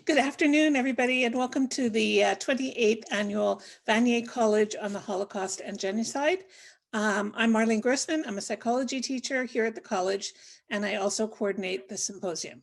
Good afternoon, everybody, and welcome to the 28th Annual Vanier College on the Holocaust and Genocide. I'm Marlene Grossman. I'm a psychology teacher here at the college, and I also coordinate the symposium.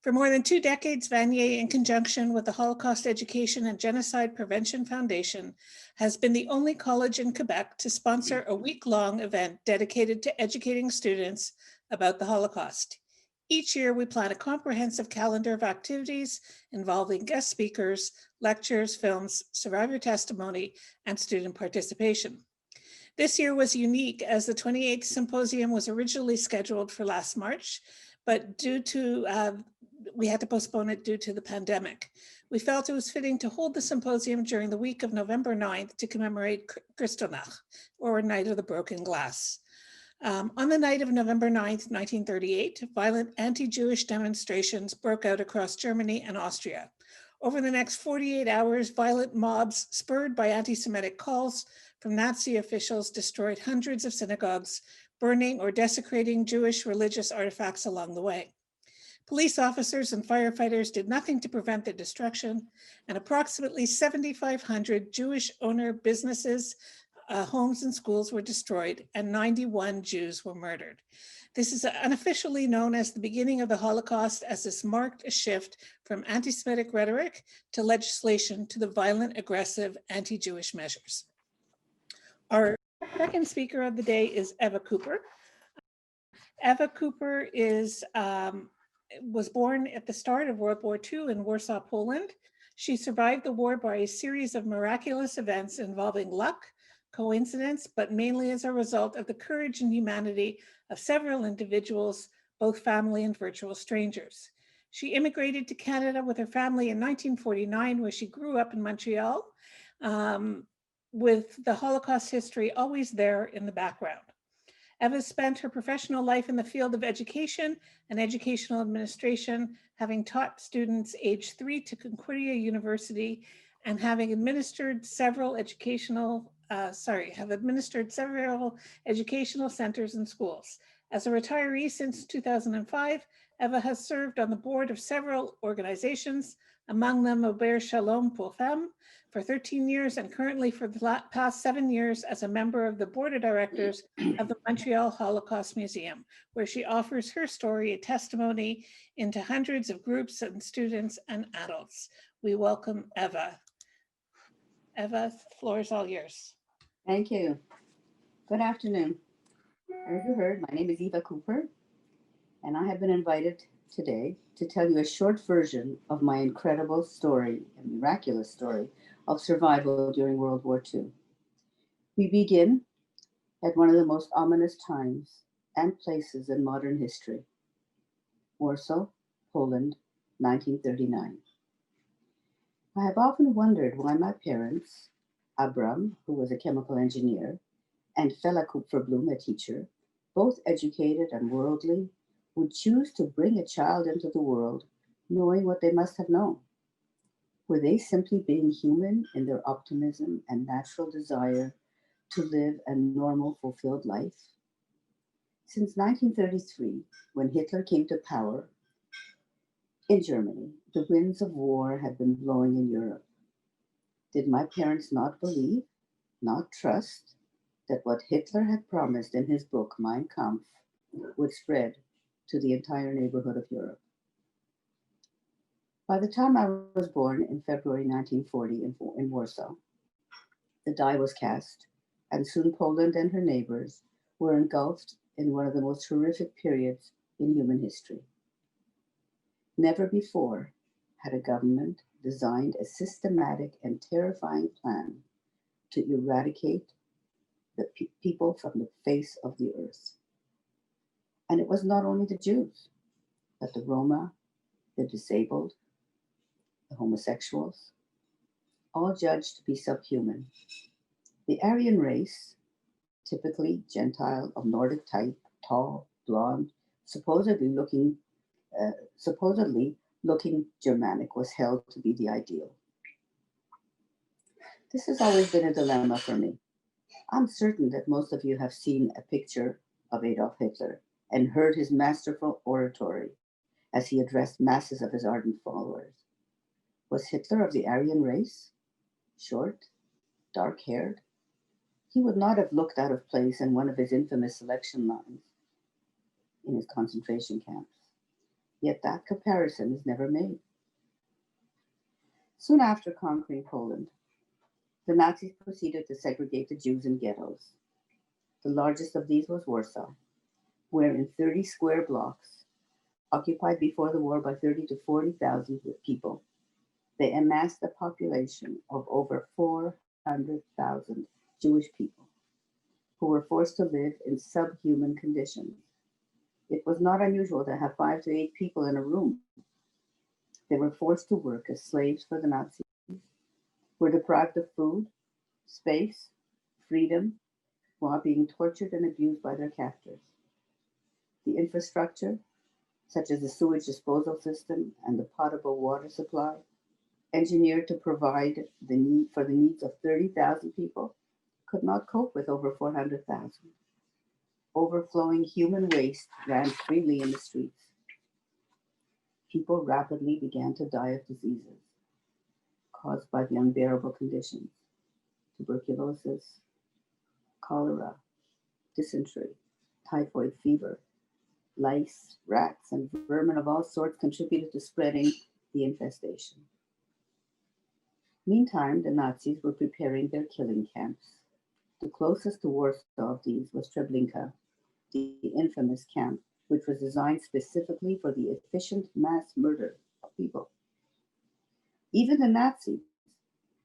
For more than 2 decades, Vanier, in conjunction with the Holocaust Education and Genocide Prevention Foundation, has been the only college in Quebec to sponsor a week-long event dedicated to educating students about the Holocaust. Each year, we plan a comprehensive calendar of activities involving guest speakers, lectures, films, survivor testimony, and student participation. This year was unique as the 28th symposium was originally scheduled for last March, but we had to postpone it due to the pandemic. We felt it was fitting to hold the symposium during the week of November 9th to commemorate Kristallnacht, or Night of the Broken Glass. On the night of November 9th, 1938, violent anti-Jewish demonstrations broke out across Germany and Austria. Over the next 48 hours, violent mobs, spurred by anti-Semitic calls from Nazi officials, destroyed hundreds of synagogues, burning or desecrating Jewish religious artifacts along the way. Police officers and firefighters did nothing to prevent the destruction, and approximately 7,500 Jewish owner businesses, homes and schools were destroyed, and 91 Jews were murdered. This is unofficially known as the beginning of the Holocaust, as this marked a shift from anti-Semitic rhetoric to legislation to the violent, aggressive, anti-Jewish measures. Our second speaker of the day is Eva Cooper. Eva Cooper was born at the start of World War II in Warsaw, Poland. She survived the war by a series of miraculous events involving luck, coincidence, but mainly as a result of the courage and humanity of several individuals, both family and virtual strangers. She immigrated to Canada with her family in 1949, where she grew up in Montreal, with the Holocaust history always there in the background. Eva spent her professional life in the field of education and educational administration, having taught students aged 3 to Concordia University and having administered several educational centers and schools. As a retiree since 2005, Eva has served on the board of several organizations, among them Auberge Shalom pour Femmes, for 13 years, and currently for the past 7 years as a member of the board of directors of the Montreal Holocaust Museum, where she offers her story a testimony into hundreds of groups and students and adults. We welcome Eva. Eva, the floor is all yours. Thank you. Good afternoon. As you heard, my name is Eva Cooper, and I have been invited today to tell you a short version of my incredible story, a miraculous story, of survival during World War II. We begin at one of the most ominous times and places in modern history, Warsaw, Poland, 1939. I have often wondered why my parents, Abram, who was a chemical engineer, and Fela Kupferblum, a teacher, both educated and worldly, would choose to bring a child into the world knowing what they must have known. Were they simply being human in their optimism and natural desire to live a normal, fulfilled life? Since 1933, when Hitler came to power in Germany, the winds of war had been blowing in Europe. Did my parents not believe, not trust, that what Hitler had promised in his book, Mein Kampf, would spread to the entire neighborhood of Europe? By the time I was born in February 1940 in Warsaw, the die was cast, and soon Poland and her neighbors were engulfed in one of the most horrific periods in human history. Never before had a government designed a systematic and terrifying plan to eradicate the people from the face of the earth. And it was not only the Jews, but the Roma, the disabled, the homosexuals, all judged to be subhuman. The Aryan race, typically Gentile of Nordic type, tall, blonde, supposedly looking Germanic, was held to be the ideal. This has always been a dilemma for me. I'm certain that most of you have seen a picture of Adolf Hitler and heard his masterful oratory as he addressed masses of his ardent followers. Was Hitler of the Aryan race? Short, dark-haired? He would not have looked out of place in one of his infamous selection lines in his concentration camps. Yet that comparison is never made. Soon after conquering Poland, the Nazis proceeded to segregate the Jews in ghettos. The largest of these was Warsaw, where in 30 square blocks, occupied before the war by 30 to 40,000 people, they amassed a population of over 400,000 Jewish people who were forced to live in subhuman conditions. It was not unusual to have 5 to 8 people in a room. They were forced to work as slaves for the Nazis, were deprived of food, space, freedom, while being tortured and abused by their captors. The infrastructure, such as the sewage disposal system and the potable water supply, engineered to provide the needs of 30,000 people, could not cope with over 400,000. Overflowing human waste ran freely in the streets. People rapidly began to die of diseases caused by the unbearable conditions: tuberculosis, cholera, dysentery, typhoid fever. Lice, rats, and vermin of all sorts contributed to spreading the infestation. Meantime, the Nazis were preparing their killing camps. The closest to Warsaw of these was Treblinka, the infamous camp, which was designed specifically for the efficient mass murder of people. Even the Nazis,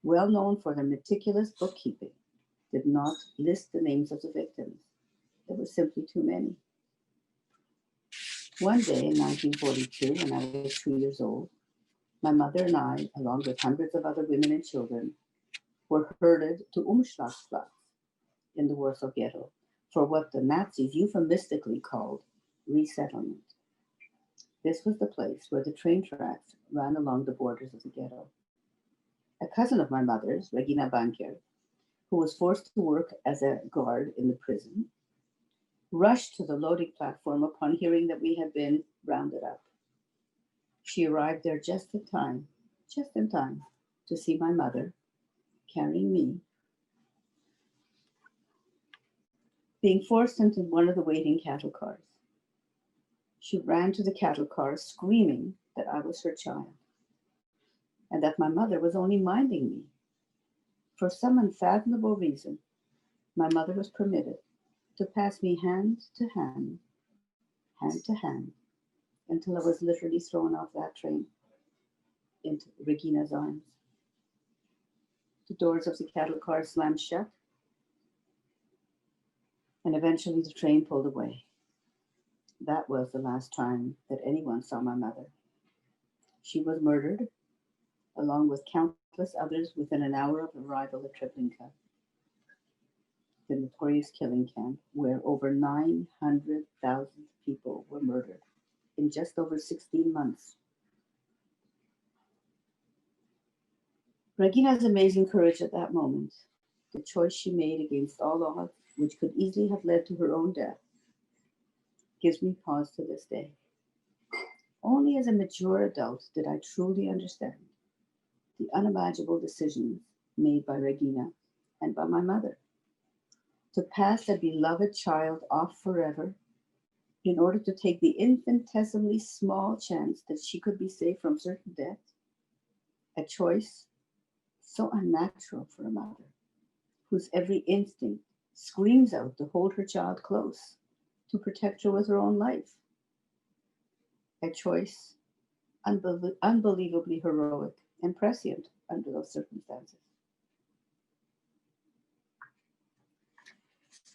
well known for their meticulous bookkeeping, did not list the names of the victims. There were simply too many. One day in 1942, when I was 2 years old, my mother and I, along with hundreds of other women and children, were herded to Umschlagplatz in the Warsaw Ghetto for what the Nazis euphemistically called resettlement. This was the place where the train tracks ran along the borders of the ghetto. A cousin of my mother's, Regina Bankier, who was forced to work as a guard in the prison, rushed to the loading platform upon hearing that we had been rounded up. She arrived there just in time to see my mother, carrying me, being forced into one of the waiting cattle cars. She ran to the cattle car screaming that I was her child and that my mother was only minding me. For some unfathomable reason, my mother was permitted to pass me hand to hand, until I was literally thrown off that train into Regina's arms. The doors of the cattle car slammed shut, and eventually the train pulled away. That was the last time that anyone saw my mother. She was murdered, along with countless others, within an hour of arrival at Treblinka, the notorious killing camp where over 900,000 people were murdered in just over 16 months. Regina's amazing courage at that moment, the choice she made against all odds, which could easily have led to her own death, gives me pause to this day. Only as a mature adult did I truly understand the unimaginable decisions made by Regina and by my mother to pass a beloved child off forever in order to take the infinitesimally small chance that she could be saved from certain death, a choice so unnatural for a mother whose every instinct screams out to hold her child close, to protect her with her own life. A choice unbelievably heroic and prescient under those circumstances.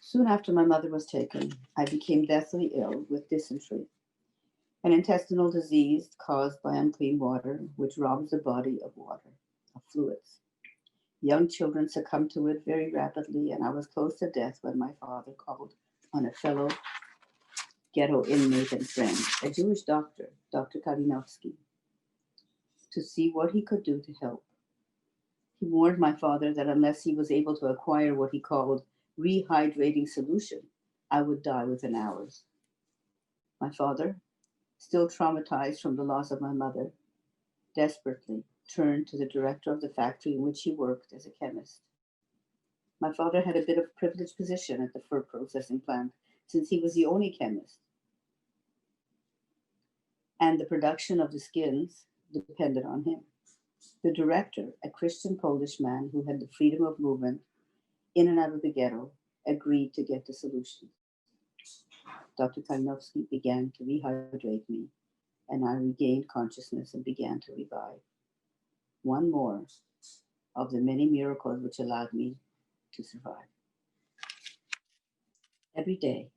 Soon after my mother was taken, I became deathly ill with dysentery, an intestinal disease caused by unclean water, which robs the body of water, of fluids. Young children succumb to it very rapidly, and I was close to death when my father called on a fellow ghetto inmate and friend, a Jewish doctor, Dr. Kalinowski, to see what he could do to help. He warned my father that unless he was able to acquire what he called rehydrating solution, I would die within hours. My father, still traumatized from the loss of my mother, desperately turned to the director of the factory in which he worked as a chemist. My father had a bit of privileged position at the fur processing plant since he was the only chemist, and the production of the skins depended on him. The director, a Christian Polish man who had the freedom of movement in and out of the ghetto, agreed to get the solution. Dr. Kalinowski began to rehydrate me, and I regained consciousness and began to revive. One more of the many miracles which allowed me to survive. Every day,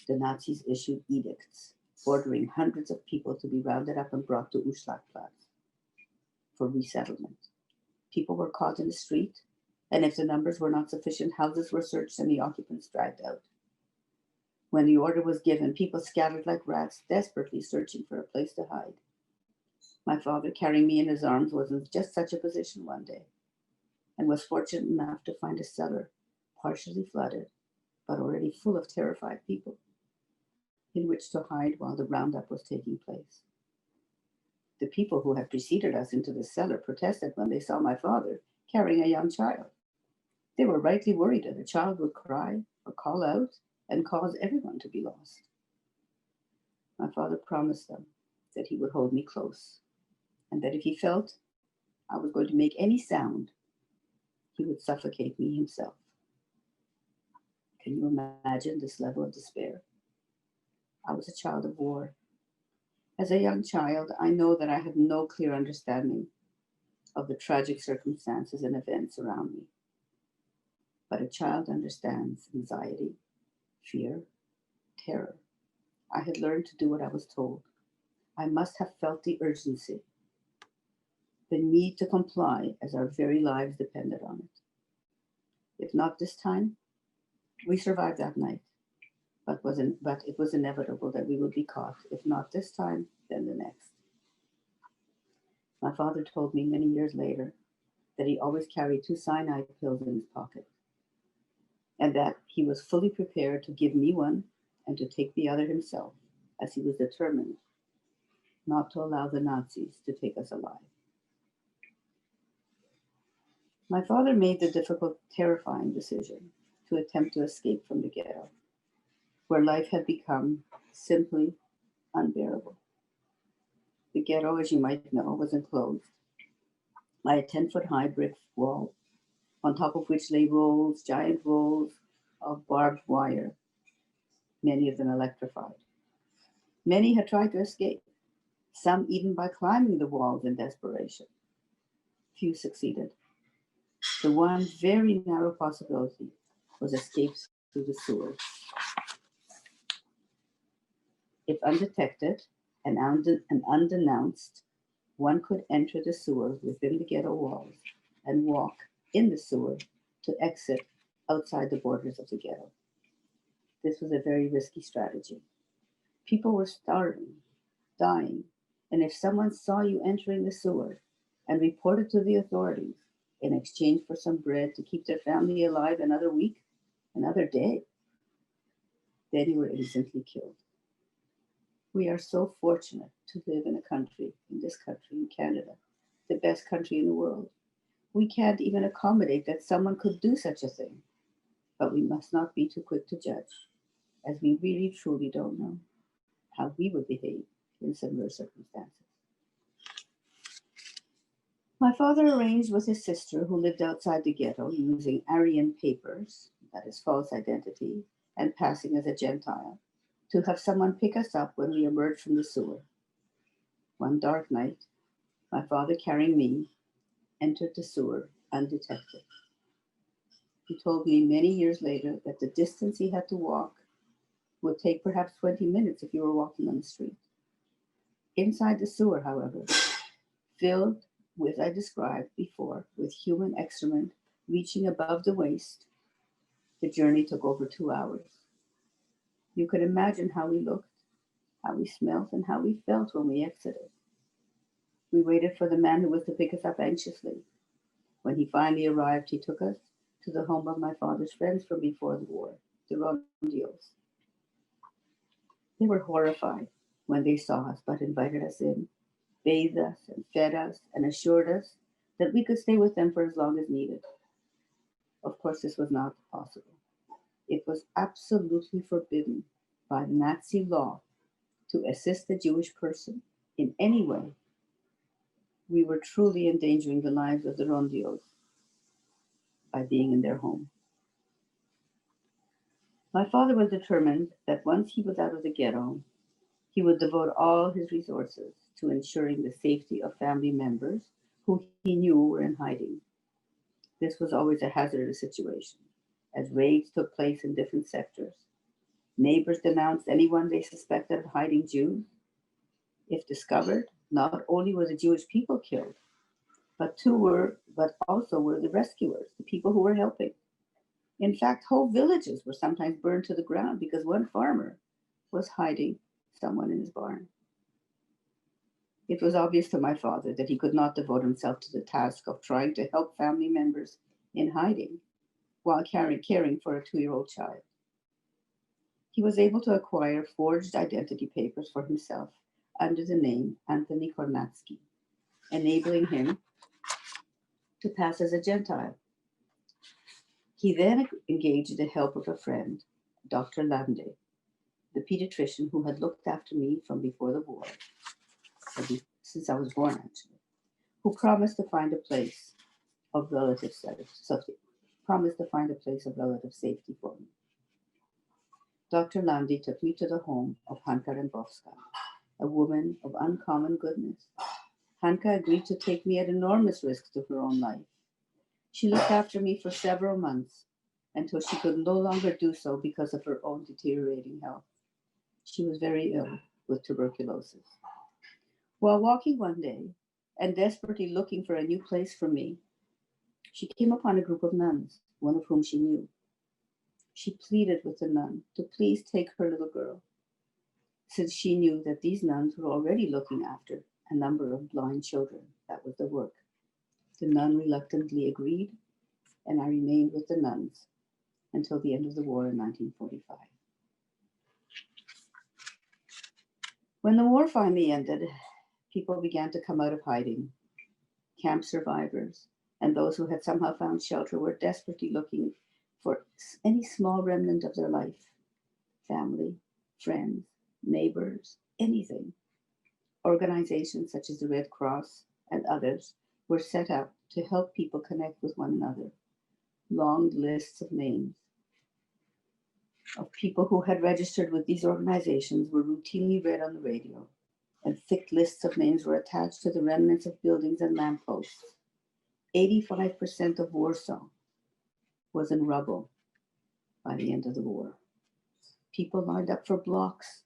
the Nazis issued edicts ordering hundreds of people to be rounded up and brought to Uschlagplatz for resettlement. People were caught in the street, and if the numbers were not sufficient, houses were searched and the occupants dragged out. When the order was given, people scattered like rats, desperately searching for a place to hide. My father, carrying me in his arms, was in just such a position one day, and was fortunate enough to find a cellar partially flooded, but already full of terrified people, in which to hide while the roundup was taking place. The people who had preceded us into the cellar protested when they saw my father carrying a young child. They were rightly worried that the child would cry or call out and cause everyone to be lost. My father promised them that he would hold me close, and that if he felt I was going to make any sound, he would suffocate me himself. Can you imagine this level of despair? I was a child of war. As a young child, I know that I had no clear understanding of the tragic circumstances and events around me. But a child understands anxiety, fear, terror. I had learned to do what I was told. I must have felt the urgency, the need to comply, as our very lives depended on it. If not this time, we survived that night, but it was inevitable that we would be caught. If not this time, then the next. My father told me many years later that he always carried 2 cyanide pills in his pocket, and that he was fully prepared to give me one and to take the other himself, as he was determined not to allow the Nazis to take us alive. My father made the difficult, terrifying decision to attempt to escape from the ghetto, where life had become simply unbearable. The ghetto, as you might know, was enclosed by a 10-foot-high brick wall, on top of which lay giant rolls of barbed wire, many of them electrified. Many had tried to escape, some even by climbing the walls in desperation. Few succeeded. The one very narrow possibility was escape through the sewers. If undetected and undenounced, one could enter the sewer within the ghetto walls and walk in the sewer to exit outside the borders of the ghetto. This was a very risky strategy. People were starving, dying, and if someone saw you entering the sewer and reported to the authorities in exchange for some bread to keep their family alive another week, another day, then you were instantly killed. We are so fortunate to live in this country, in Canada, the best country in the world. We can't even accommodate that someone could do such a thing, but we must not be too quick to judge, as we really truly don't know how we would behave in similar circumstances. My father arranged with his sister, who lived outside the ghetto, using Aryan papers, that is false identity, and passing as a Gentile, to have someone pick us up when we emerged from the sewer. One dark night, my father, carrying me, entered the sewer undetected. He told me many years later that the distance he had to walk would take perhaps 20 minutes if you were walking on the street. Inside the sewer, however, filled with, I described before, with human excrement reaching above the waist, the journey took over 2 hours. You could imagine how we looked, how we smelled, and how we felt when we exited. We waited for the man who was to pick us up anxiously. When he finally arrived, he took us to the home of my father's friends from before the war, the Rondios. They were horrified when they saw us, but invited us in. bathed us and fed us and assured us that we could stay with them for as long as needed. Of course, this was not possible. It was absolutely forbidden by Nazi law to assist a Jewish person in any way. We were truly endangering the lives of the Rondios by being in their home. My father was determined that once he was out of the ghetto, he would devote all his resources to ensuring the safety of family members who he knew were in hiding. This was always a hazardous situation, as raids took place in different sectors. Neighbors denounced anyone they suspected of hiding Jews. If discovered, not only were the Jewish people killed, but also were the rescuers, the people who were helping. In fact, whole villages were sometimes burned to the ground because one farmer was hiding someone in his barn. It was obvious to my father that he could not devote himself to the task of trying to help family members in hiding while caring for a 2-year-old child. He was able to acquire forged identity papers for himself under the name Anthony Kornatsky, enabling him to pass as a Gentile. He then engaged the help of a friend, Dr. Lande, the pediatrician who had looked after me from before the war, since I was born actually, who promised to find a place of relative safety for me. Dr. Lande took me to the home of Hanka Rembowska, a woman of uncommon goodness. Hanka agreed to take me at enormous risk to her own life. She looked after me for several months until she could no longer do so because of her own deteriorating health. She was very ill with tuberculosis. While walking one day and desperately looking for a new place for me, she came upon a group of nuns, one of whom she knew. She pleaded with the nun to please take her little girl, since she knew that these nuns were already looking after a number of blind children. That was the work. The nun reluctantly agreed, and I remained with the nuns until the end of the war in 1945. When the war finally ended, people began to come out of hiding. Camp survivors and those who had somehow found shelter were desperately looking for any small remnant of their life. Family, friends, neighbors, anything. Organizations such as the Red Cross and others were set up to help people connect with one another. Long lists of names of people who had registered with these organizations were routinely read on the radio, and thick lists of names were attached to the remnants of buildings and lampposts. 85% of Warsaw was in rubble by the end of the war. People lined up for blocks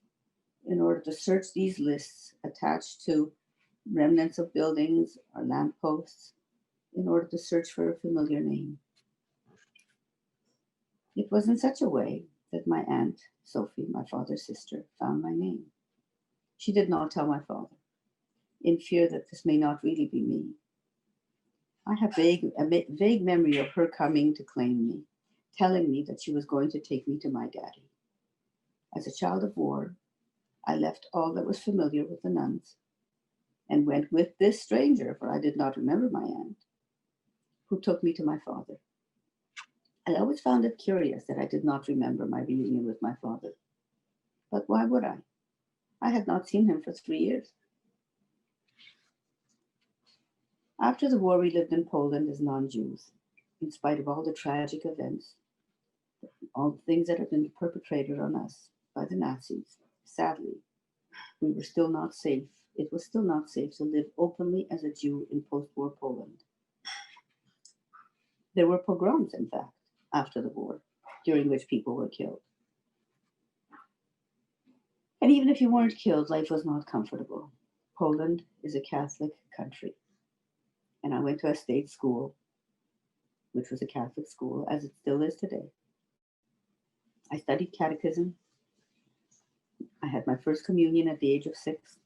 in order to search these lists attached to remnants of buildings or lampposts in order to search for a familiar name. It was in such a way that my aunt, Sophie, my father's sister, found my name. She did not tell my father, in fear that this may not really be me. I have a vague memory of her coming to claim me, telling me that she was going to take me to my daddy. As a child of war, I left all that was familiar with the nuns and went with this stranger, for I did not remember my aunt, who took me to my father. I always found it curious that I did not remember my reunion with my father. But why would I? I had not seen him for 3 years. After the war, we lived in Poland as non-Jews, in spite of all the tragic events, all the things that had been perpetrated on us by the Nazis. Sadly, we were still not safe. It was still not safe to live openly as a Jew in post-war Poland. There were pogroms, in fact, after the war, during which people were killed. And even if you weren't killed, life was not comfortable. Poland is a Catholic country. And I went to a state school, which was a Catholic school, as it still is today. I studied catechism. I had my first communion at the age of 6.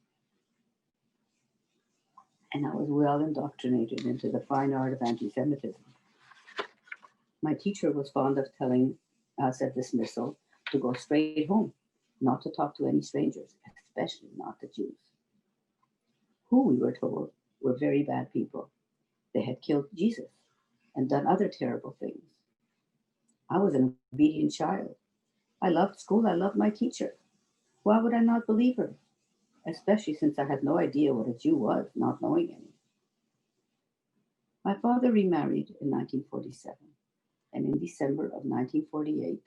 And I was well indoctrinated into the fine art of anti-Semitism. My teacher was fond of telling us at dismissal to go straight home, not to talk to any strangers, especially not the Jews. who we were told were very bad people. They had killed Jesus and done other terrible things. I was an obedient child. I loved school. I loved my teacher. Why would I not believe her? Especially since I had no idea what a Jew was, not knowing any. My father remarried in 1947, and in December of 1948,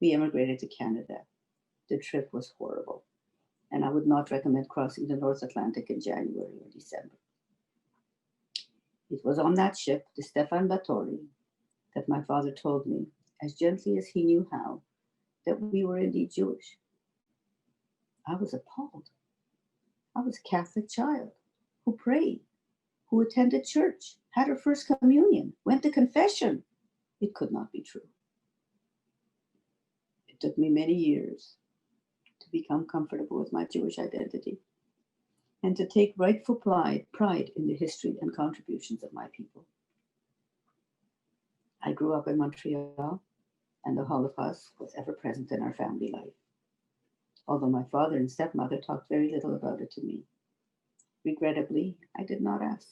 we emigrated to Canada. The trip was horrible, and I would not recommend crossing the North Atlantic in January or December. It was on that ship, the Stefan Batory, that my father told me, as gently as he knew how, that we were indeed Jewish. I was appalled. I was a Catholic child who prayed, who attended church, had her first communion, went to confession. It could not be true. It took me many years to become comfortable with my Jewish identity and to take rightful pride in the history and contributions of my people. I grew up in Montreal, and the Holocaust was ever present in our family life, although my father and stepmother talked very little about it to me. Regrettably, I did not ask.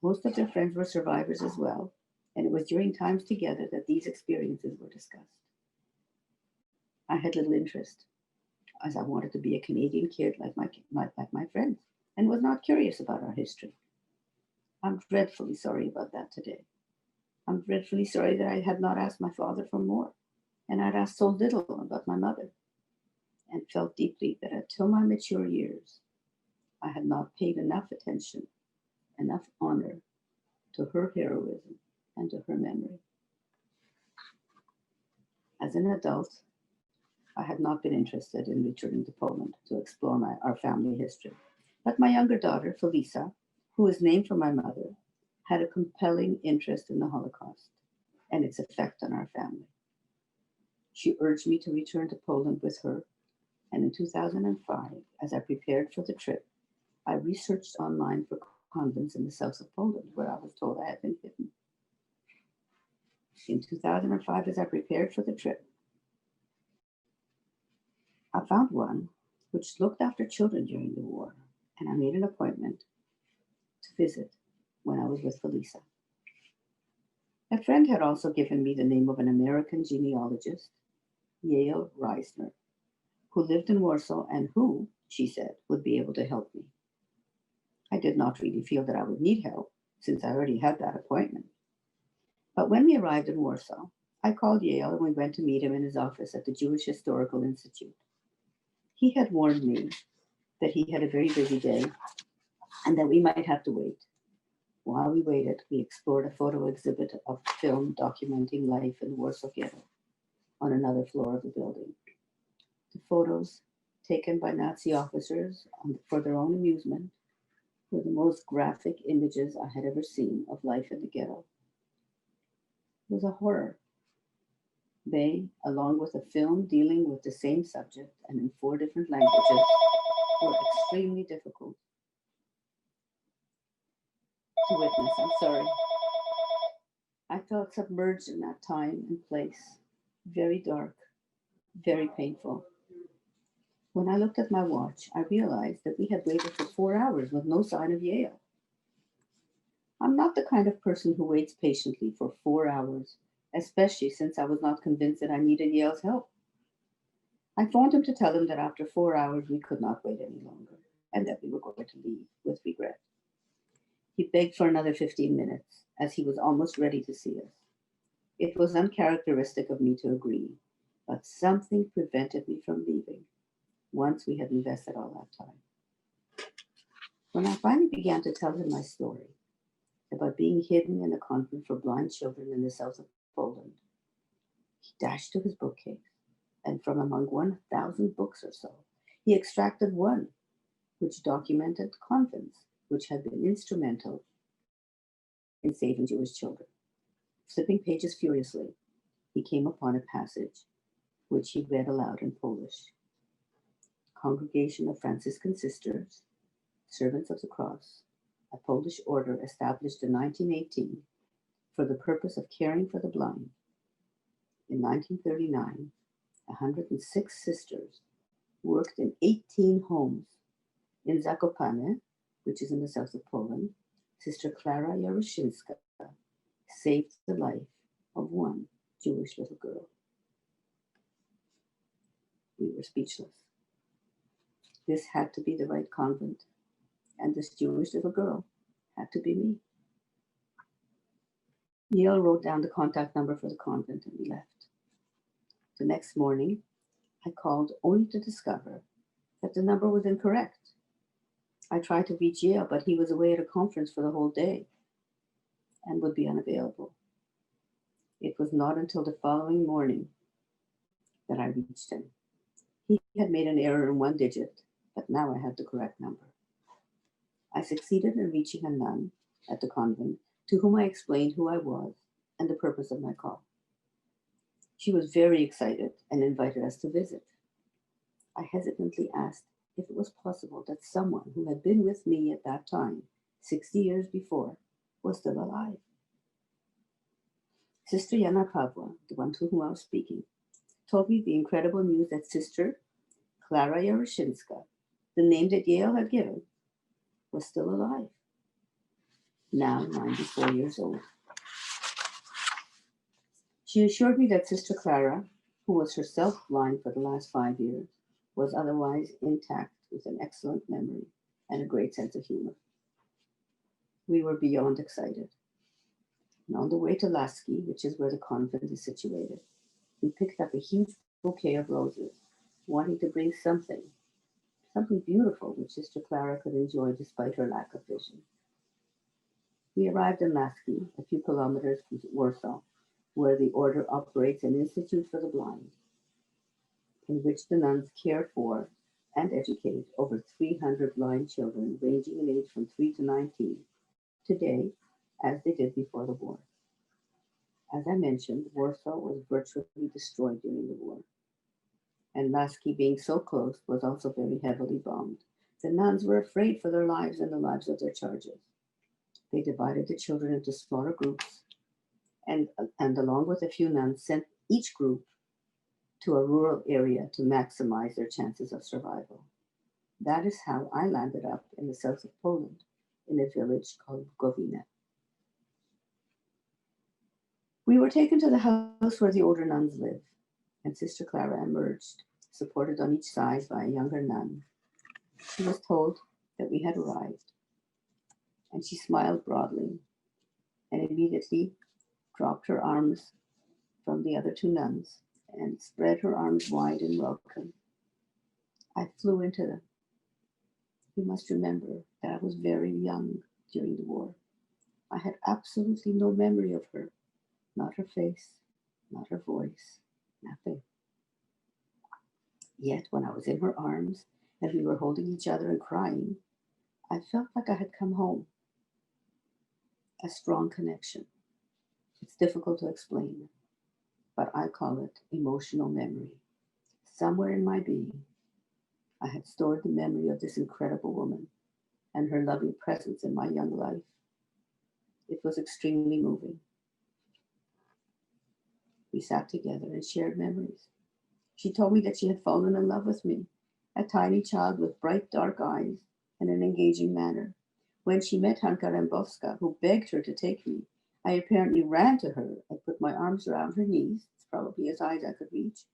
Most of their friends were survivors as well, and it was during times together that these experiences were discussed. I had little interest, as I wanted to be a Canadian kid like my friends, and was not curious about our history. I'm dreadfully sorry about that today. I'm dreadfully sorry that I had not asked my father for more, and I'd asked so little about my mother, and felt deeply that until my mature years, I had not paid enough attention, enough honor to her heroism and to her memory. As an adult, I had not been interested in returning to Poland to explore our family history. But my younger daughter, Felisa, who was named for my mother, had a compelling interest in the Holocaust and its effect on our family. She urged me to return to Poland with her, and in 2005, as I prepared for the trip, I researched online for convents in the south of Poland, where I was told I had been hidden. In 2005, as I prepared for the trip, I found one which looked after children during the war, and I made an appointment to visit when I was with Felisa. A friend had also given me the name of an American genealogist, Yale Reisner, who lived in Warsaw and who, she said, would be able to help me. I did not really feel that I would need help, since I already had that appointment. But when we arrived in Warsaw, I called Yale and we went to meet him in his office at the Jewish Historical Institute. He had warned me that he had a very busy day and that we might have to wait. While we waited, we explored a photo exhibit of film documenting life in the Warsaw Ghetto on another floor of the building. The photos, taken by Nazi officers for their own amusement, were the most graphic images I had ever seen of life in the ghetto. It was a horror. They, along with a film dealing with the same subject and in 4 different languages, were extremely difficult to witness. I'm sorry. I felt submerged in that time and place. Very dark, very painful. When I looked at my watch, I realized that we had waited for 4 hours with no sign of Yale. I'm not the kind of person who waits patiently for 4 hours, especially since I was not convinced that I needed Yale's help. I phoned him to tell him that after 4 hours we could not wait any longer and that we were going to leave with regret. He begged for another 15 minutes, as he was almost ready to see us. It was uncharacteristic of me to agree, but something prevented me from leaving once we had invested all that time. When I finally began to tell him my story about being hidden in a convent for blind children in the south of Poland, he dashed to his bookcase, and from among 1,000 books or so, he extracted one which documented convents which had been instrumental in saving Jewish children. Flipping pages furiously, he came upon a passage which he read aloud in Polish. Congregation of Franciscan Sisters, Servants of the Cross, a Polish order established in 1918 for the purpose of caring for the blind. In 1939, 106 sisters worked in 18 homes in Zakopane, which is in the south of Poland, Sister Clara saved the life of one Jewish little girl. We were speechless. This had to be the right convent, and this Jewish little girl had to be me. Yale wrote down the contact number for the convent and we left. The next morning, I called only to discover that the number was incorrect. I tried to reach Yale, but he was away at a conference for the whole day and would be unavailable. It was not until the following morning that I reached him. He had made an error in one digit, but now I had the correct number. I succeeded in reaching a nun at the convent to whom I explained who I was and the purpose of my call. She was very excited and invited us to visit. I hesitantly asked if it was possible that someone who had been with me at that time, 60 years before, was still alive. Sister Jana Pavla, the one to whom I was speaking, told me the incredible news that Sister Clara Yaroshinska, the name that Yale had given, was still alive, now 94 years old. She assured me that Sister Clara, who was herself blind for the last 5 years, was otherwise intact with an excellent memory and a great sense of humor. We were beyond excited. And on the way to Lasky, which is where the convent is situated, we picked up a huge bouquet of roses, wanting to bring something beautiful which Sister Clara could enjoy despite her lack of vision. We arrived in Lasky, a few kilometers from Warsaw, where the order operates an institute for the blind, in which the nuns care for and educate over 300 blind children ranging in age from 3 to 19, today as they did before the war. As I mentioned, Warsaw was virtually destroyed during the war, and Lasky, being so close, was also very heavily bombed. The nuns were afraid for their lives and the lives of their charges. They divided the children into smaller groups and along with a few nuns, sent each group to a rural area to maximize their chances of survival. That is how I landed up in the south of Poland, in a village called Gowina. We were taken to the house where the older nuns live, and Sister Clara emerged, supported on each side by a younger nun. She was told that we had arrived, and she smiled broadly and immediately dropped her arms from the other two nuns and spread her arms wide in welcome. I flew into them. You must remember that I was very young during the war. I had absolutely no memory of her, not her face, not her voice, nothing. Yet when I was in her arms and we were holding each other and crying, I felt like I had come home. A strong connection. It's difficult to explain, but I call it emotional memory. Somewhere in my being, I had stored the memory of this incredible woman and her loving presence in my young life. It was extremely moving. We sat together and shared memories. She told me that she had fallen in love with me, a tiny child with bright dark eyes and an engaging manner. When she met Hanka Rembowska, who begged her to take me, I apparently ran to her and put my arms around her knees, it's probably as high as I could reach,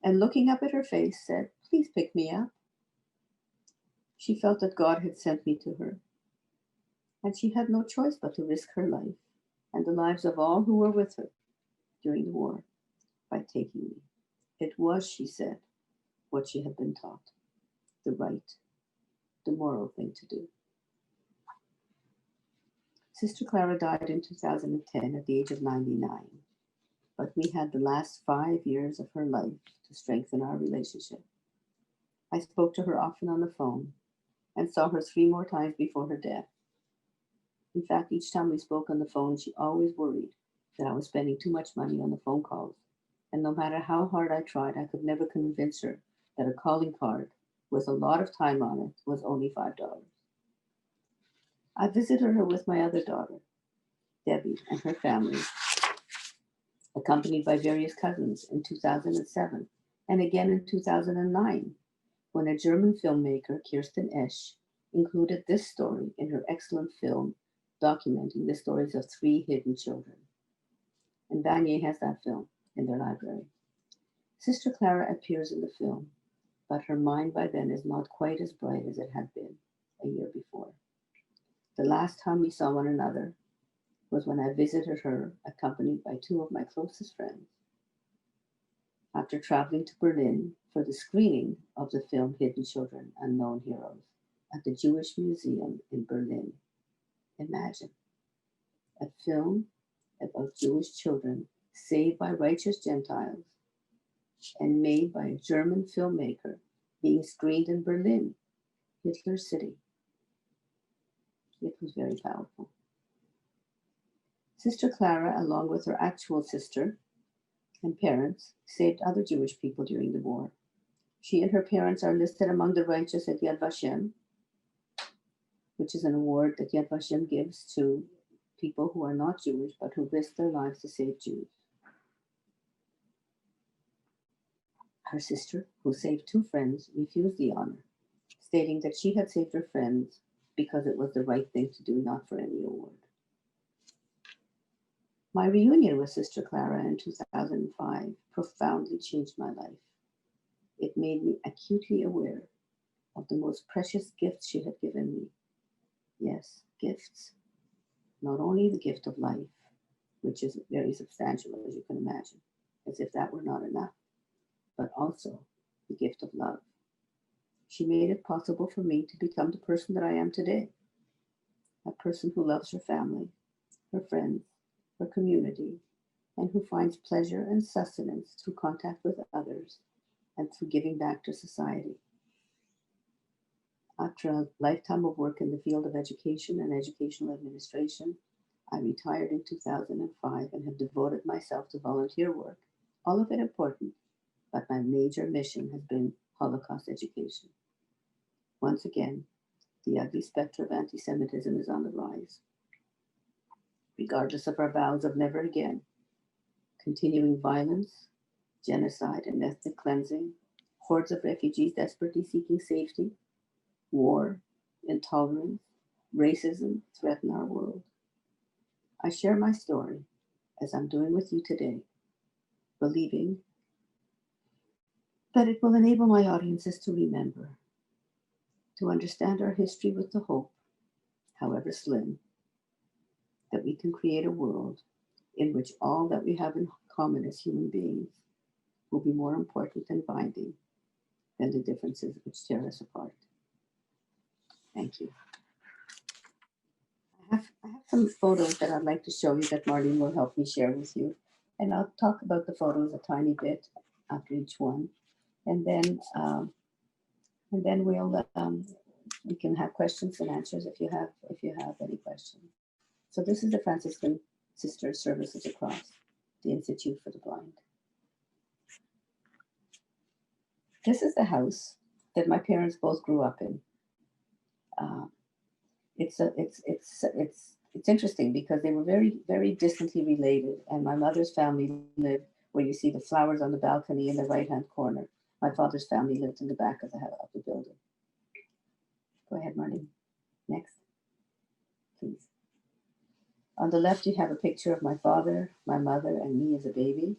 and looking up at her face said, "Please pick me up." She felt that God had sent me to her, and she had no choice but to risk her life and the lives of all who were with her during the war by taking me. It was, she said, what she had been taught, the right, the moral thing to do. Sister Clara died in 2010 at the age of 99, but we had the last 5 years of her life to strengthen our relationship. I spoke to her often on the phone and saw her 3 more times before her death. In fact, each time we spoke on the phone, she always worried that I was spending too much money on the phone calls. And no matter how hard I tried, I could never convince her that a calling card with a lot of time on it was only $5. I visited her with my other daughter, Debbie, and her family, accompanied by various cousins in 2007 and again in 2009, when a German filmmaker, Kirsten Esch, included this story in her excellent film documenting the stories of 3 hidden children. And Vanier has that film in their library. Sister Clara appears in the film, but her mind by then is not quite as bright as it had been a year before. The last time we saw one another was when I visited her, accompanied by 2 of my closest friends. After traveling to Berlin for the screening of the film Hidden Children, Unknown Heroes at the Jewish Museum in Berlin. Imagine a film about Jewish children saved by righteous Gentiles and made by a German filmmaker being screened in Berlin, Hitler's city. It was very powerful. Sister Clara, along with her actual sister and parents, saved other Jewish people during the war. She and her parents are listed among the righteous at Yad Vashem, which is an award that Yad Vashem gives to people who are not Jewish but who risk their lives to save Jews. Her sister, who saved 2 friends, refused the honor, stating that she had saved her friends because it was the right thing to do, not for any award. My reunion with Sister Clara in 2005 profoundly changed my life. It made me acutely aware of the most precious gifts she had given me. Yes, gifts. Not only the gift of life, which is very substantial, as you can imagine, as if that were not enough, but also the gift of love. She made it possible for me to become the person that I am today, a person who loves her family, her friends, her community, and who finds pleasure and sustenance through contact with others and through giving back to society. After a lifetime of work in the field of education and educational administration, I retired in 2005 and have devoted myself to volunteer work, all of it important, but my major mission has been Holocaust education. Once again, the ugly specter of anti-Semitism is on the rise. Regardless of our vows of never again, continuing violence, genocide and ethnic cleansing, hordes of refugees desperately seeking safety, war, intolerance, racism threaten our world. I share my story, as I'm doing with you today, believing that it will enable my audiences to remember, to understand our history with the hope, however slim, that we can create a world in which all that we have in common as human beings will be more important and binding than the differences which tear us apart. Thank you. I have some photos that I'd like to show you that Marlene will help me share with you. And I'll talk about the photos a tiny bit after each one. And then we can have questions and answers if you have any questions. So this is the Franciscan Sisters Services Across the Institute for the Blind. This is the house that my parents both grew up in. It's interesting because they were very, very distantly related, and my mother's family lived where you see the flowers on the balcony in the right-hand corner. My father's family lived in the back of the building. Go ahead, Marlene. Next, please. On the left, you have a picture of my father, my mother, and me as a baby.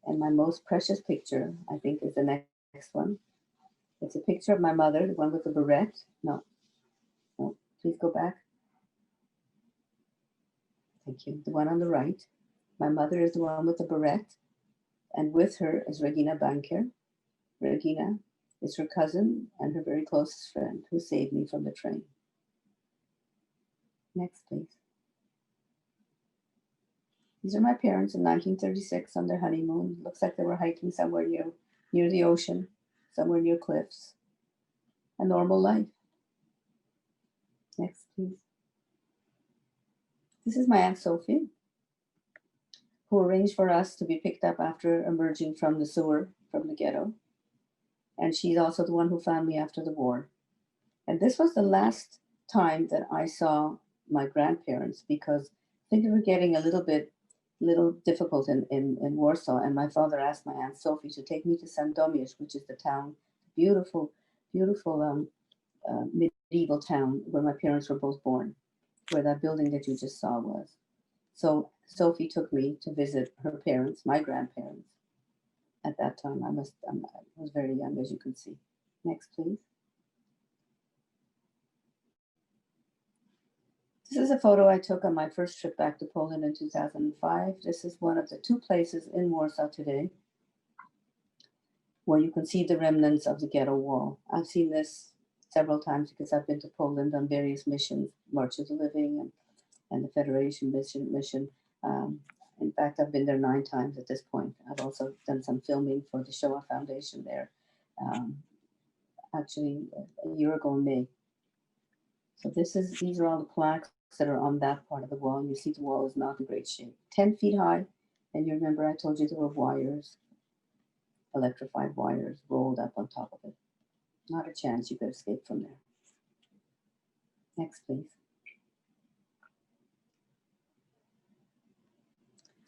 And my most precious picture, I think, is the next one. It's a picture of my mother, the one with the beret. No, please go back. Thank you. The one on the right. My mother is the one with the beret, and with her is Regina Banker. Regina is her cousin and her very closest friend who saved me from the train. Next, please. These are my parents in 1936 on their honeymoon. Looks like they were hiking somewhere near the ocean, somewhere near cliffs. A normal life. Next, please. This is my Aunt Sophie, who arranged for us to be picked up after emerging from the sewer, from the ghetto. And she's also the one who found me after the war. And this was the last time that I saw my grandparents because things were getting a little difficult in Warsaw. And my father asked my Aunt Sophie to take me to Sandomierz, which is the town, beautiful medieval town where my parents were both born, where that building that you just saw was. So Sophie took me to visit her parents, my grandparents. At that time, I was very young, as you can see. Next, please. This is a photo I took on my first trip back to Poland in 2005. This is one of the 2 places in Warsaw today where you can see the remnants of the ghetto wall. I've seen this several times because I've been to Poland on various missions, March of the Living and the Federation mission. In fact, I've been there 9 times at this point. I've also done some filming for the Shoah Foundation there, actually a year ago in May. So these are all the plaques that are on that part of the wall. And you see the wall is not in great shape. 10 feet high, and you remember I told you there were wires, electrified wires rolled up on top of it. Not a chance you could escape from there. Next, please.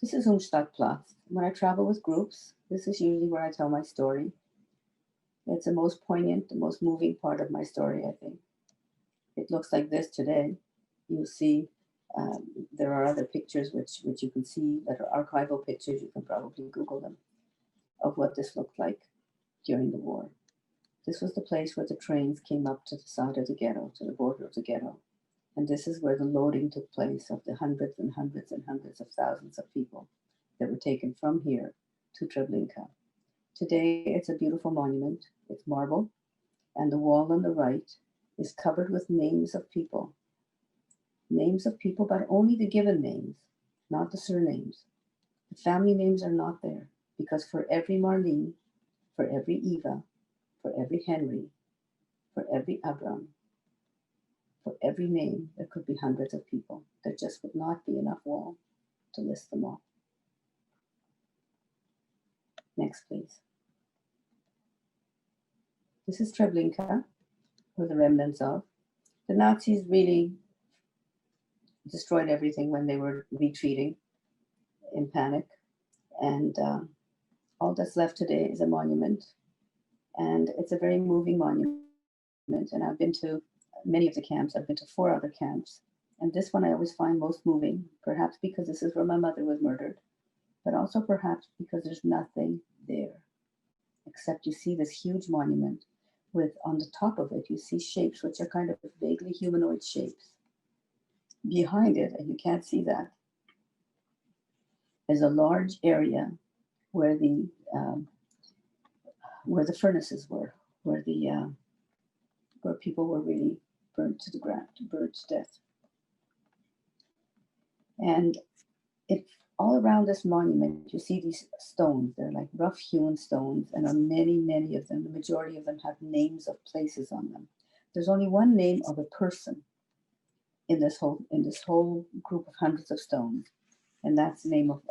This is Umstadtplatz. When I travel with groups, this is usually where I tell my story. It's the most poignant, the most moving part of my story, I think. It looks like this today. You'll see there are other pictures which you can see that are archival pictures. You can probably Google them, of what this looked like during the war. This was the place where the trains came up to the side of the ghetto, to the border of the ghetto. And this is where the loading took place of the hundreds and hundreds and hundreds of thousands of people that were taken from here to Treblinka. Today, it's a beautiful monument. It's marble, and the wall on the right is covered with names of people. Names of people, but only the given names, not the surnames. The family names are not there, because for every Marlene, for every Eva, for every Henry, for every Abram, for every name, there could be hundreds of people. There just would not be enough wall to list them all. Next, please. This is Treblinka, or the remnants of. The Nazis really destroyed everything when they were retreating in panic. And all that's left today is a monument. And it's a very moving monument. And I've been to many of the camps. I've been to 4 other camps. And this one I always find most moving, perhaps because this is where my mother was murdered, but also perhaps because there's nothing there, except you see this huge monument with, on the top of it, you see shapes which are kind of vaguely humanoid shapes. Behind it, and you can't see that, is a large area where the furnaces were, where people were really burnt to the ground, burnt to death. And it all around this monument, you see these stones. They're like rough-hewn stones, and on many of them, the majority of them have names of places on them. There's only one name of a person in this whole group of hundreds of stones, and that's the name of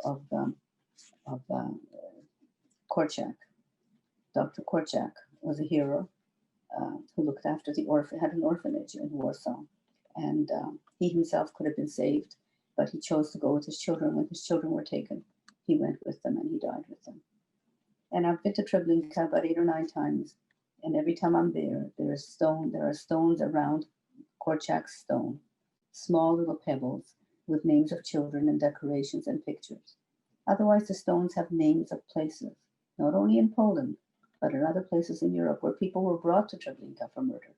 Korczak. Dr. Korczak was a hero who looked after had an orphanage in Warsaw, and he himself could have been saved, but he chose to go with his children. When his children were taken, he went with them and he died with them. And I've been to Treblinka about 8 or 9 times, and every time I'm there, there are stones around Korczak's stone, small little pebbles with names of children and decorations and pictures. Otherwise, the stones have names of places, not only in Poland, but in other places in Europe where people were brought to Treblinka for murder.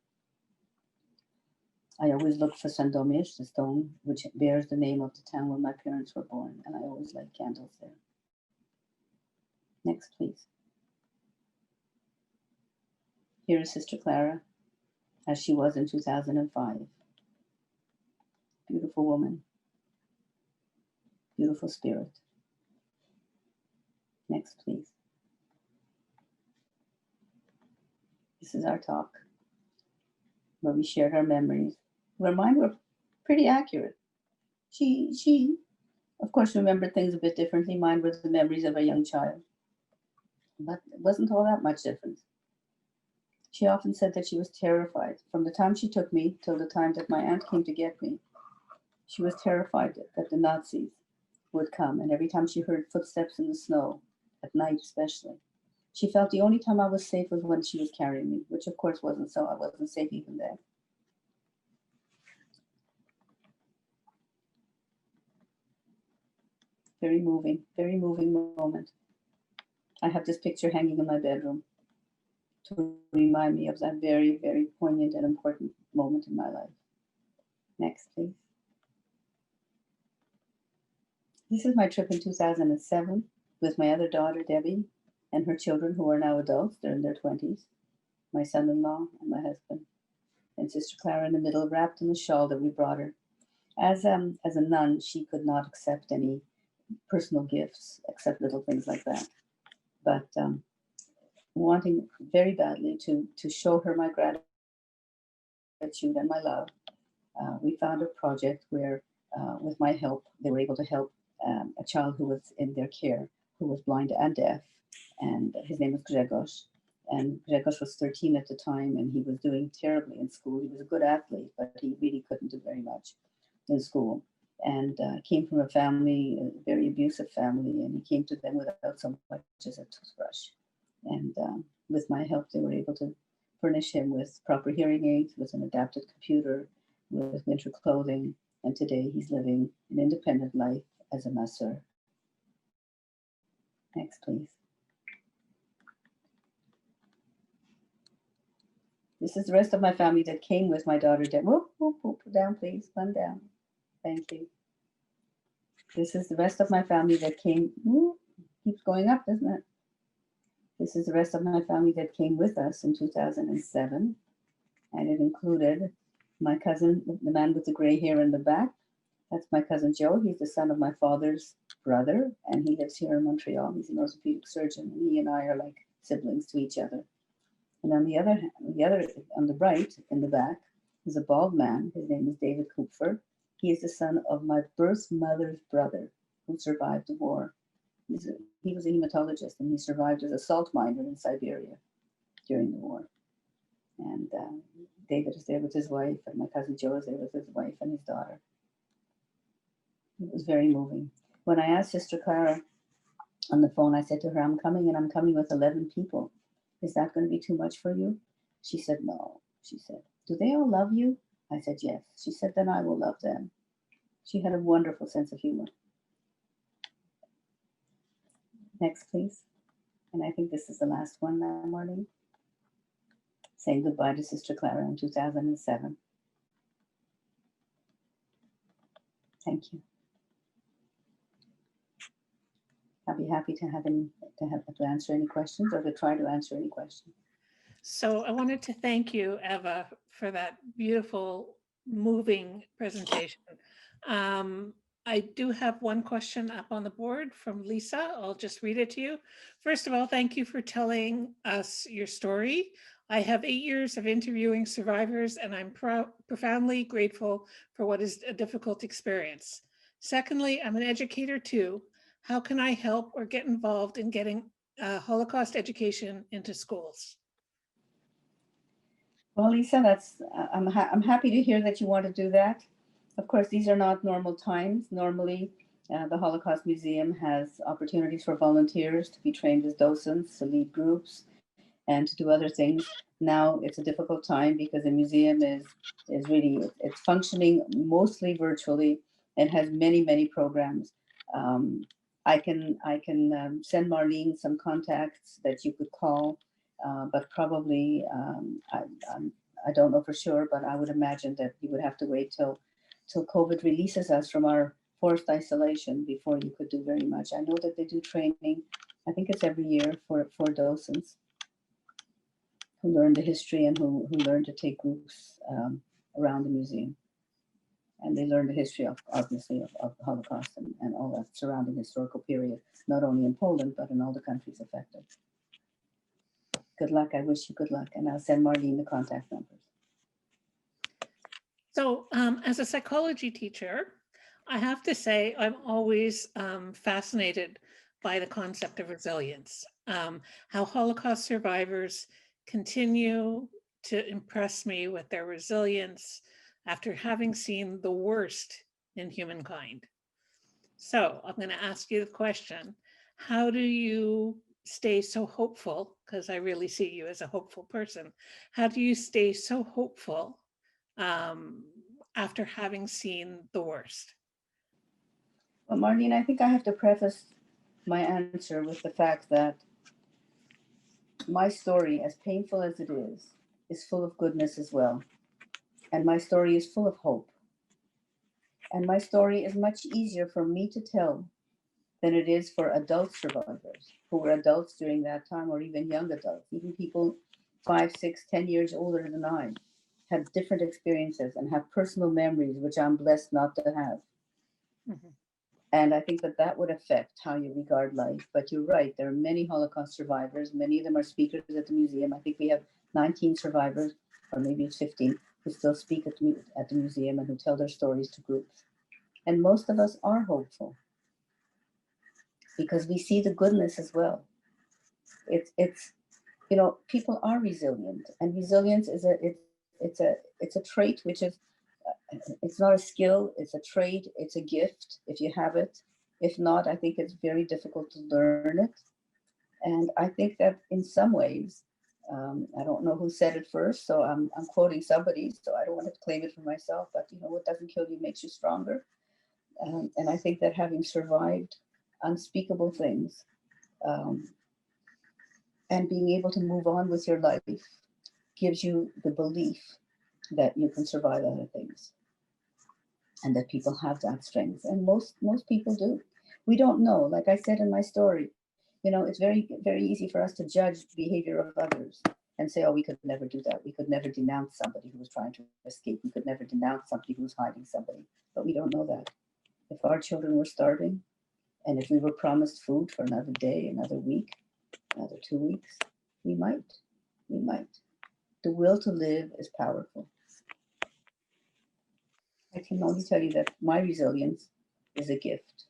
I always look for Sandomierz, the stone which bears the name of the town where my parents were born, and I always light candles there. Next, please. Here is Sister Clara, as she was in 2005. Beautiful woman, beautiful spirit. Next, please. This is our talk, where we shared our memories, where mine were pretty accurate. She, of course, remembered things a bit differently. Mine were the memories of a young child, but it wasn't all that much difference. She often said that she was terrified. From the time she took me till the time that my aunt came to get me, she was terrified that the Nazis would come. And every time she heard footsteps in the snow, at night especially, She felt the only time I was safe was when she was carrying me, which of course wasn't so. I wasn't safe even then. Very moving moment. I have this picture hanging in my bedroom to remind me of that very, very poignant and important moment in my life. Next, please. This is my trip in 2007 with my other daughter, Debbie, and her children who are now adults. They're in their 20s. My son-in-law and my husband, and Sister Clara in the middle, wrapped in the shawl that we brought her. As a nun, she could not accept any personal gifts, except little things like that. But wanting very badly to show her my gratitude and my love, we found a project where, with my help, they were able to help a child who was in their care, who was blind and deaf, and his name was Grzegorz. And Grzegorz was 13 at the time, and he was doing terribly in school. He was a good athlete, but he really couldn't do very much in school. And came from a family, a very abusive family, and he came to them without so much as a toothbrush. And with my help, they were able to furnish him with proper hearing aids, with an adapted computer, with winter clothing. And today he's living an independent life as a masseur. Next, please. This is the rest of my family that came with my daughter. Whoop, whoop, whoop, down, please, one down. Thank you. This is the rest of my family that came. Whoop, keeps going up, doesn't it? This is the rest of my family that came with us in 2007. And it included my cousin, the man with the gray hair in the back. That's my cousin Joe. He's the son of my father's brother, and he lives here in Montreal. He's an orthopedic surgeon, and he and I are like siblings to each other. And on the other hand, on the right, in the back, is a bald man. His name is David Kuper. He is the son of my birth mother's brother, who survived the war. He was a hematologist, and he survived as a salt miner in Siberia during the war. And David is there with his wife, and my cousin Joe is there with his wife and his daughter. It was very moving. When I asked Sister Clara on the phone, I said to her, I'm coming, and I'm coming with 11 people. Is that going to be too much for you? She said, no. She said, do they all love you? I said, yes. She said, then I will love them. She had a wonderful sense of humor. Next, please. And I think this is the last one now, Marlene. Saying goodbye to Sister Clara in 2007. Thank you. I'll be happy to answer any questions, or to try to answer any questions. So I wanted to thank you, Eva, for that beautiful, moving presentation. I do have one question up on the board from Lisa. I'll just read it to you. First of all, thank you for telling us your story. I have 8 years of interviewing survivors, and I'm profoundly grateful for what is a difficult experience. Secondly, I'm an educator too. How can I help or get involved in getting Holocaust education into schools? Well, Lisa, I'm happy to hear that you want to do that. Of course, these are not normal times. Normally, the Holocaust Museum has opportunities for volunteers to be trained as docents, to lead groups, and to do other things. Now it's a difficult time because the museum is really, it's functioning mostly virtually and has many programs. I can send Marlene some contacts that you could call, but probably I don't know for sure, but I would imagine that you would have to wait till COVID releases us from our forced isolation before you could do very much. I know that they do training. I think it's every year for docents who learn the history and who learn to take groups around the museum. And they learn the history of, obviously, of the Holocaust and all that surrounding historical period, not only in Poland, but in all the countries affected. Good luck. I wish you good luck. And I'll send Marlene the contact numbers. So as a psychology teacher, I have to say I'm always fascinated by the concept of resilience, how Holocaust survivors continue to impress me with their resilience after having seen the worst in humankind. So I'm going to ask you the question, how do you stay so hopeful? Because I really see you as a hopeful person. How do you stay so hopeful um, after having seen the worst? Well, Marlene, I think I have to preface my answer with the fact that my story, as painful as it is full of goodness as well. And my story is full of hope. And my story is much easier for me to tell than it is for adult survivors who were adults during that time, or even young adults, even people 5, 6, 10 years older than I, have different experiences and have personal memories, which I'm blessed not to have. Mhm. And I think that that would affect how you regard life. But you're right, there are many Holocaust survivors. Many of them are speakers at the museum. I think we have 19 survivors, or maybe it's 15, who still speak at the museum and who tell their stories to groups. And most of us are hopeful because we see the goodness as well. It's people are resilient, and resilience is it's a trait which is it's not a skill, it's a trait, it's a gift if you have it. If not, I think it's very difficult to learn it. And I think that in some ways, I don't know who said it first, so I'm quoting somebody, so I don't want to claim it for myself, but what doesn't kill you makes you stronger. And I think that having survived unspeakable things, um, and being able to move on with your life gives you the belief that you can survive other things and that people have that strength. And most people do. We don't know. Like I said in my story, it's very, very easy for us to judge behavior of others and say, oh, we could never do that. We could never denounce somebody who was trying to escape. We could never denounce somebody who was hiding somebody. But we don't know that. If our children were starving, and if we were promised food for another day, another week, another 2 weeks, we might. We might. The will to live is powerful. I can only tell you that my resilience is a gift.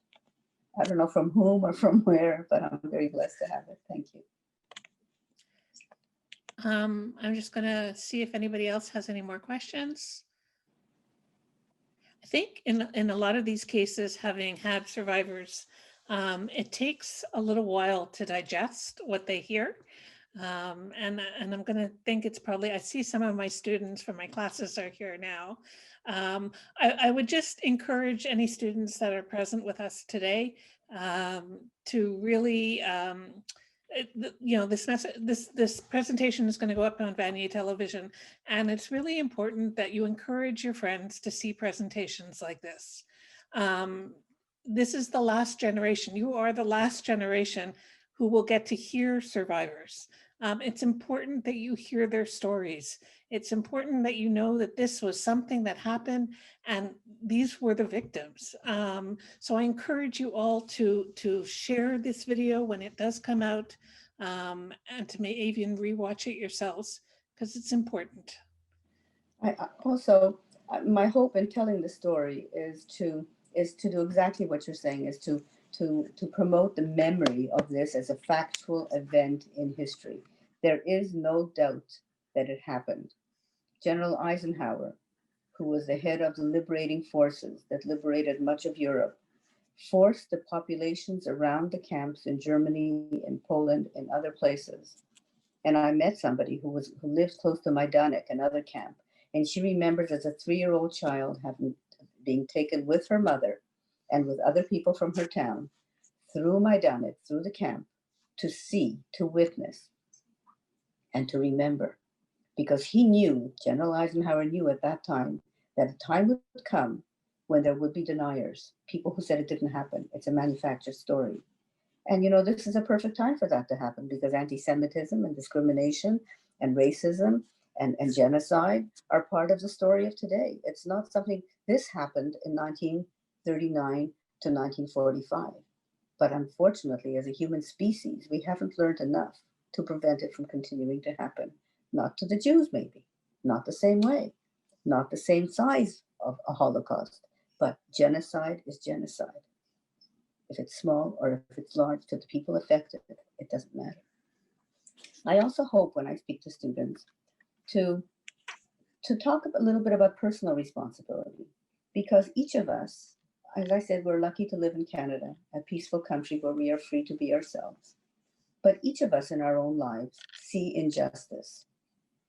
I don't know from whom or from where, but I'm very blessed to have it. Thank you. I'm just going to see if anybody else has any more questions. I think in a lot of these cases, having had survivors, it takes a little while to digest what they hear. And I'm going to think it's probably, I see some of my students from my classes are here now. I would just encourage any students that are present with us today to really, this presentation is going to go up on Vanier television, and it's really important that you encourage your friends to see presentations like this. This is the last generation. You are the last generation who will get to hear survivors. It's important that you hear their stories. It's important that you know that this was something that happened and these were the victims. So I encourage you all to share this video when it does come out, and to maybe even rewatch it yourselves because it's important. I also, my hope in telling the story is to do exactly what you're saying, is to promote the memory of this as a factual event in history. There is no doubt that it happened. General Eisenhower, who was the head of the liberating forces that liberated much of Europe, forced the populations around the camps in Germany, in Poland, and other places. And I met somebody who lived close to Majdanek, another camp, and she remembers as a 3-year-old child being taken with her mother and with other people from her town through Majdanek, through the camp, to see, to witness, and to remember. Because he knew, General Eisenhower knew at that time, that a time would come when there would be deniers, people who said it didn't happen. It's a manufactured story. And this is a perfect time for that to happen because anti-Semitism and discrimination and racism and genocide are part of the story of today. It's not something, this happened in 1939 to 1945. But unfortunately, as a human species, we haven't learned enough to prevent it from continuing to happen. Not to the Jews, maybe, not the same way, not the same size of a Holocaust, but genocide is genocide. If it's small or if it's large, to the people affected, it doesn't matter. I also hope when I speak to students to talk a little bit about personal responsibility, because each of us, as I said, we're lucky to live in Canada, a peaceful country where we are free to be ourselves. But each of us in our own lives see injustice.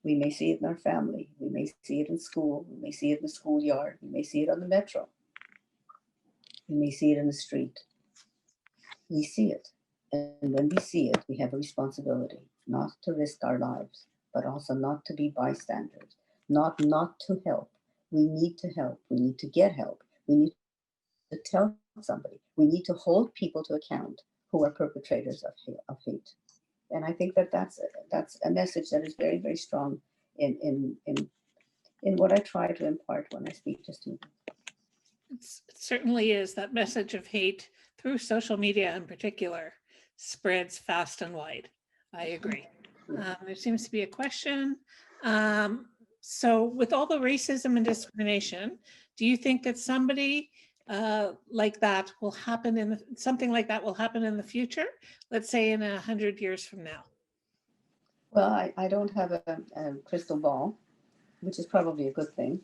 We may see it in our family. We may see it in school. We may see it in the schoolyard. We may see it on the metro. We may see it in the street. We see it. And when we see it, we have a responsibility not to risk our lives, but also not to be bystanders, not to help. We need to help. We need to get help. We need to tell somebody. We need to hold people to account who are perpetrators of hate. And I think that that's a message that is very, very strong in what I try to impart when I speak to students. It certainly is. That message of hate through social media in particular spreads fast and wide. I agree. There seems to be a question. So with all the racism and discrimination, do you think that somebody like that will happen something like that will happen in the future? Let's say in 100 years from now. Well, I don't have a crystal ball, which is probably a good thing.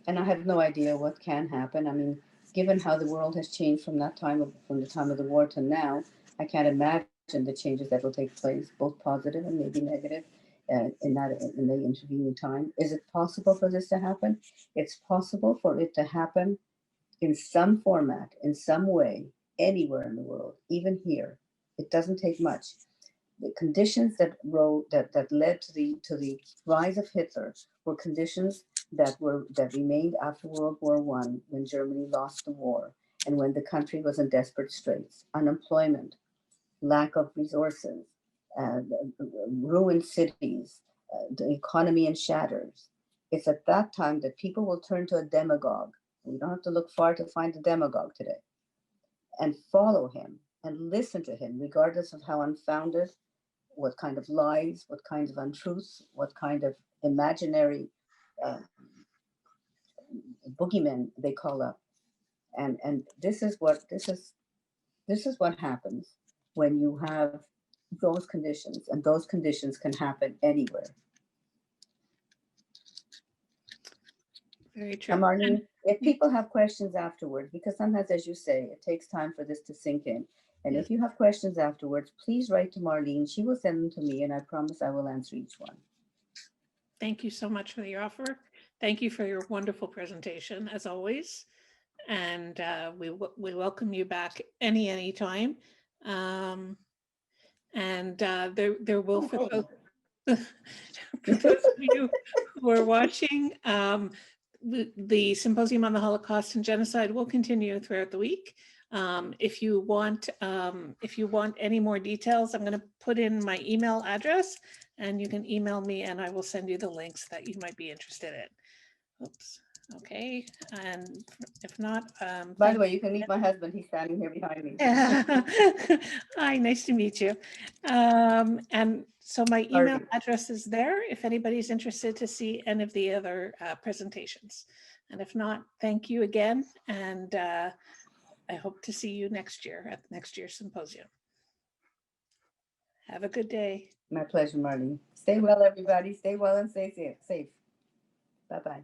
And I have no idea what can happen. I mean, given how the world has changed from the time of the war to now, I can't imagine the changes that will take place, both positive and maybe negative, in the intervening time. Is it possible for this to happen? It's possible for it to happen in some format, in some way, anywhere in the world, even here. It doesn't take much. The conditions that led to the rise of Hitler were conditions that remained after World War I, when Germany lost the war and when the country was in desperate straits. Unemployment, lack of resources, ruined cities, the economy in shatters. It's at that time that people will turn to a demagogue. We don't have to look far to find a demagogue today, and follow him and listen to him, regardless of how unfounded, what kind of lies, what kinds of untruths, what kind of imaginary boogeymen they call up. And this is what happens when you have those conditions, and those conditions can happen anywhere. Very true. Marlene, if people have questions afterwards, because sometimes, as you say, it takes time for this to sink in. And Yes. If you have questions afterwards, please write to Marlene. She will send them to me, and I promise I will answer each one. Thank you so much for your offer. Thank you for your wonderful presentation, as always. And we welcome you back anytime. And there will, for those of you who are watching, the Symposium on the Holocaust and Genocide will continue throughout the week. If you want any more details, I'm going to put in my email address, and you can email me, and I will send you the links that you might be interested in. Oops. Okay. And if not, by the way, you can meet my husband. He's standing here behind me. Hi, nice to meet you. And so my email address is there if anybody's interested to see any of the other presentations. And if not, thank you again. And I hope to see you next year at next year's symposium. Have a good day. My pleasure, Marlene. Stay well, everybody. Stay well and stay safe. Bye-bye.